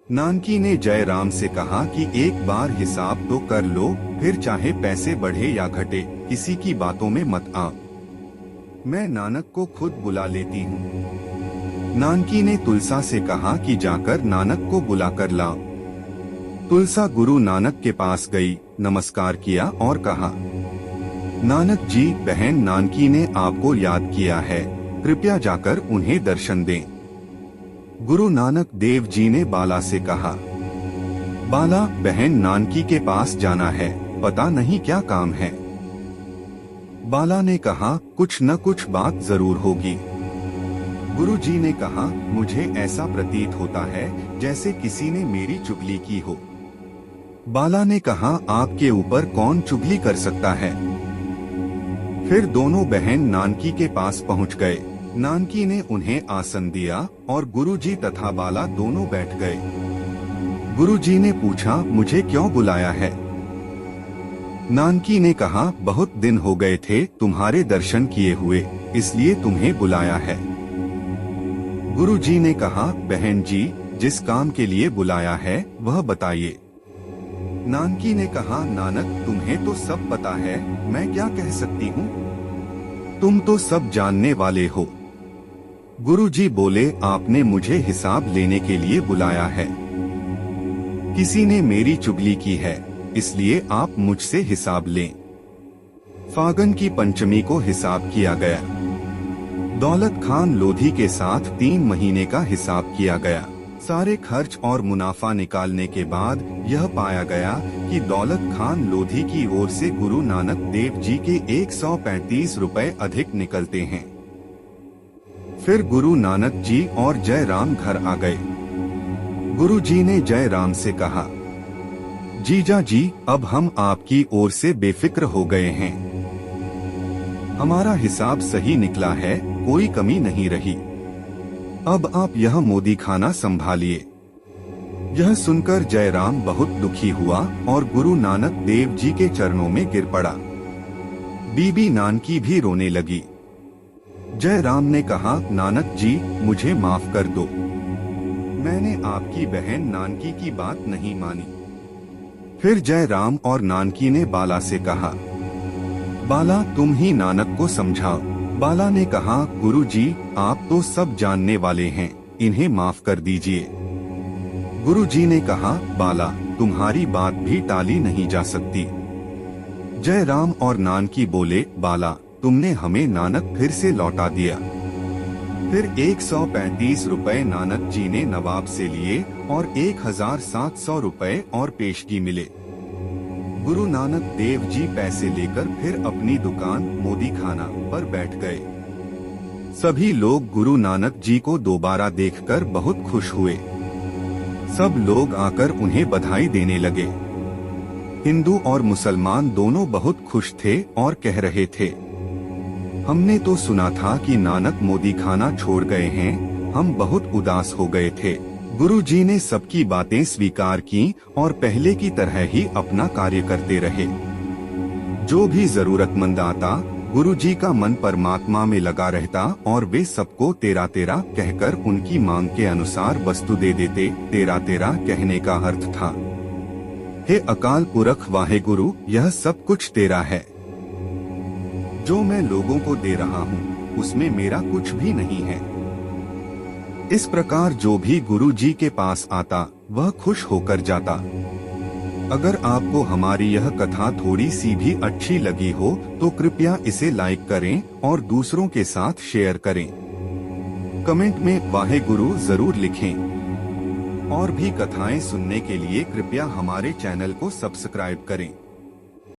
नानकी ने जयराम से कहा कि एक बार हिसाब तो कर लो, फिर चाहे पैसे बढ़े या घटे, किसी की बातों में मत आ। मैं नानक को खुद बुला लेती हूँ। नानकी ने तुलसा से कहा कि जाकर नानक को बुला कर ला। तुलसा गुरु नानक के पास गई, नमस्कार किया और कहा, नानक जी, बहन नानकी ने आपको याद किया है, कृपया जाकर उन्हें दर्शन दें। गुरु नानक देव जी ने बाला से कहा, बाला, बहन नानकी के पास जाना है, पता नहीं क्या काम है। बाला ने कहा, कुछ न कुछ बात जरूर होगी। गुरु जी ने कहा, मुझे ऐसा प्रतीत होता है जैसे किसी ने मेरी चुगली की हो। बाला ने कहा, आपके ऊपर कौन चुगली कर सकता है। फिर दोनों बहन नानकी के पास पहुंच गए। नानकी ने उन्हें आसन दिया और गुरुजी तथा बाला दोनों बैठ गए। गुरुजी ने पूछा, मुझे क्यों बुलाया है। नानकी ने कहा, बहुत दिन हो गए थे तुम्हारे दर्शन किए हुए, इसलिए तुम्हें बुलाया है। गुरुजी ने कहा, बहन जी, जिस काम के लिए बुलाया है वह बताइए। नानकी ने कहा, नानक, तुम्हें तो सब पता है, मैं क्या कह सकती हूँ, तुम तो सब जानने वाले हो। गुरुजी बोले, आपने मुझे हिसाब लेने के लिए बुलाया है। किसी ने मेरी चुगली की है, इसलिए आप मुझसे हिसाब लें। फागुन की पंचमी को हिसाब किया गया। दौलत खान लोधी के साथ 3 महीने का हिसाब किया गया। सारे खर्च और मुनाफा निकालने के बाद यह पाया गया कि दौलत खान लोधी की ओर से गुरु नानक देव जी के 135 रुपए अधिक निकलते हैं। फिर गुरु नानक जी और जयराम घर आ गए। गुरु जी ने जयराम से कहा, जीजा जी, अब हम आपकी ओर से बेफिक्र हो गए हैं। हमारा हिसाब सही निकला है, कोई कमी नहीं रही। अब आप यह मोदी खाना संभालिए। यह सुनकर जयराम बहुत दुखी हुआ और गुरु नानक देव जी के चरणों में गिर पड़ा। बीबी नानकी भी रोने लगी। जयराम ने कहा, नानक जी, मुझे माफ कर दो, मैंने आपकी बहन नानकी की बात नहीं मानी। फिर जयराम और नानकी ने बाला से कहा, बाला, तुम ही नानक को समझाओ। बाला ने कहा, गुरुजी, आप तो सब जानने वाले हैं, इन्हें माफ कर दीजिए। गुरुजी ने कहा, बाला, तुम्हारी बात भी टाली नहीं जा सकती। जयराम और नानकी बोले, बाला, तुमने हमें नानक फिर से लौटा दिया। फिर 135 रुपए नानक जी ने नवाब से लिए और 1700 रुपए और पेशगी मिले। गुरु नानक देव जी पैसे लेकर फिर अपनी दुकान मोदी खाना पर बैठ गए। सभी लोग गुरु नानक जी को दोबारा देखकर बहुत खुश हुए। सब लोग आकर उन्हें बधाई देने लगे। हिंदू और मुसलमान दोनों बहुत खुश थे और कह रहे थे, हमने तो सुना था कि नानक मोदी खाना छोड़ गए हैं, हम बहुत उदास हो गए थे। गुरु जी ने सबकी बातें स्वीकार की और पहले की तरह ही अपना कार्य करते रहे। जो भी जरूरतमंद आता, गुरु जी का मन परमात्मा में लगा रहता और वे सबको तेरा तेरा कहकर उनकी मांग के अनुसार वस्तु दे देते। तेरा तेरा कहने का अर्थ था, हे अकाल पुरख वाहेगुरु, यह सब कुछ तेरा है। जो मैं लोगों को दे रहा हूँ उसमें मेरा कुछ भी नहीं है। इस प्रकार जो भी गुरु जी के पास आता वह खुश होकर जाता। अगर आपको हमारी यह कथा थोड़ी सी भी अच्छी लगी हो तो कृपया इसे लाइक करें और दूसरों के साथ शेयर करें। कमेंट में वाहेगुरु जरूर लिखें। और भी कथाएं सुनने के लिए कृपया हमारे चैनल को सब्सक्राइब करें।